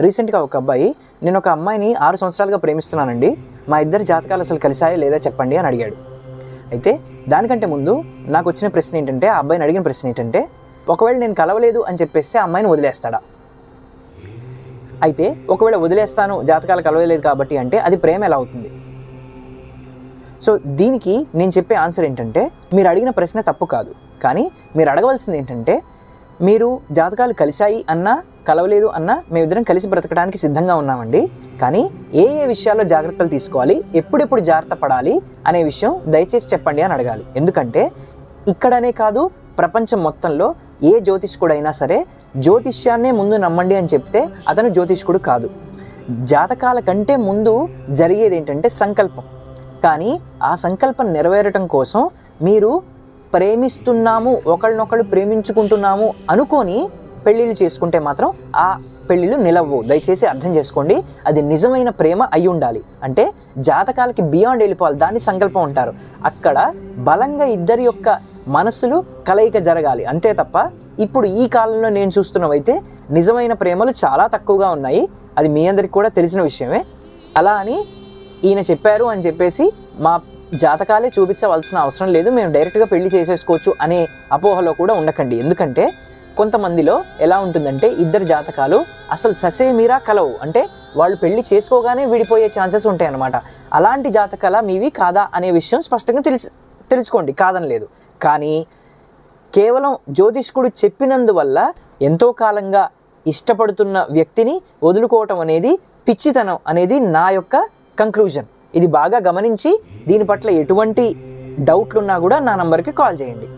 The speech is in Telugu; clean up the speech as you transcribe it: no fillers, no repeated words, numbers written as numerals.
రీసెంట్గా ఒక అబ్బాయి, నేను ఒక అమ్మాయిని 6 సంవత్సరాలుగా ప్రేమిస్తున్నానండి, మా ఇద్దరి జాతకాలు అసలు కలిసాయా లేదా చెప్పండి అని అడిగాడు. అయితే దానికంటే ముందు నాకు వచ్చిన ప్రశ్న ఏంటంటే, ఆ అబ్బాయిని అడిగిన ప్రశ్న ఏంటంటే, ఒకవేళ నేను కలవలేదు అని చెప్పేస్తే ఆ అమ్మాయిని వదిలేస్తాడా? అయితే ఒకవేళ వదిలేస్తాను జాతకాలు కలవలేదు కాబట్టి అంటే అది ప్రేమ ఎలా అవుతుంది? సో దీనికి నేను చెప్పే ఆన్సర్ ఏంటంటే, మీరు అడిగిన ప్రశ్న తప్పు కాదు, కానీ మీరు అడగవలసింది ఏంటంటే, మీరు జాతకాలు కలిశాయి అన్నా కలవలేదు అన్నా మేమిద్దరం కలిసి బ్రతకడానికి సిద్ధంగా ఉన్నామండి, కానీ ఏ ఏ విషయాల్లో జాగ్రత్తలు తీసుకోవాలి, ఎప్పుడెప్పుడు జాగ్రత్త పడాలి అనే విషయం దయచేసి చెప్పండి అని అడగాలి. ఎందుకంటే ఇక్కడనే కాదు, ప్రపంచం మొత్తంలో ఏ జ్యోతిష్కుడైనా సరే జ్యోతిష్యాన్నే ముందు నమ్మండి అని చెప్తే అతను జ్యోతిష్కుడు కాదు. జాతకాల కంటే ముందు జరిగేది ఏంటంటే సంకల్పం. కానీ ఆ సంకల్పం నెరవేరటం కోసం మీరు ప్రేమిస్తున్నాము, ఒకళ్ళనొకళ్ళు ప్రేమించుకుంటున్నాము అనుకొని పెళ్ళిళ్ళు చేసుకుంటే మాత్రం ఆ పెళ్ళిళ్ళు నిలవవు. దయచేసి అర్థం చేసుకోండి, అది నిజమైన ప్రేమ అయి ఉండాలి. అంటే జాతకాలకి బియాండ్ వెళ్ళిపోవాలి, దాన్ని సంకల్పం అంటారు. అక్కడ బలంగా ఇద్దరి యొక్క మనసులు కలయిక జరగాలి, అంతే తప్ప ఇప్పుడు ఈ కాలంలో నేను చూస్తున్నవైతే నిజమైన ప్రేమలు చాలా తక్కువగా ఉన్నాయి. అది మీ అందరికి కూడా తెలిసిన విషయమే. అలా అని ఈయన చెప్పారు అని చెప్పేసి మా జాతకాలే చూపించవలసిన అవసరం లేదు, మేము డైరెక్ట్గా పెళ్లి చేసేసుకోవచ్చు అనే అపోహలో కూడా ఉండకండి. ఎందుకంటే కొంతమందిలో ఎలా ఉంటుందంటే, ఇద్దరు జాతకాలు అసలు ససేమీరా కలవు, అంటే వాళ్ళు పెళ్లి చేసుకోగానే విడిపోయే ఛాన్సెస్ ఉంటాయి అన్నమాట. అలాంటి జాతకాల మీవి కాదా అనే విషయం స్పష్టంగా తెలుసుకోండి, కాదని లేదు. కానీ కేవలం జ్యోతిష్కుడు చెప్పినందువల్ల ఎంతో కాలంగా ఇష్టపడుతున్న వ్యక్తిని వదులుకోవటం అనేది పిచ్చితనం అనేది నా యొక్క కంక్లూజన్. ఇది బాగా గమనించి దీని పట్ల ఎటువంటి డౌట్లున్నా కూడా నా నంబర్కి కాల్ చేయండి.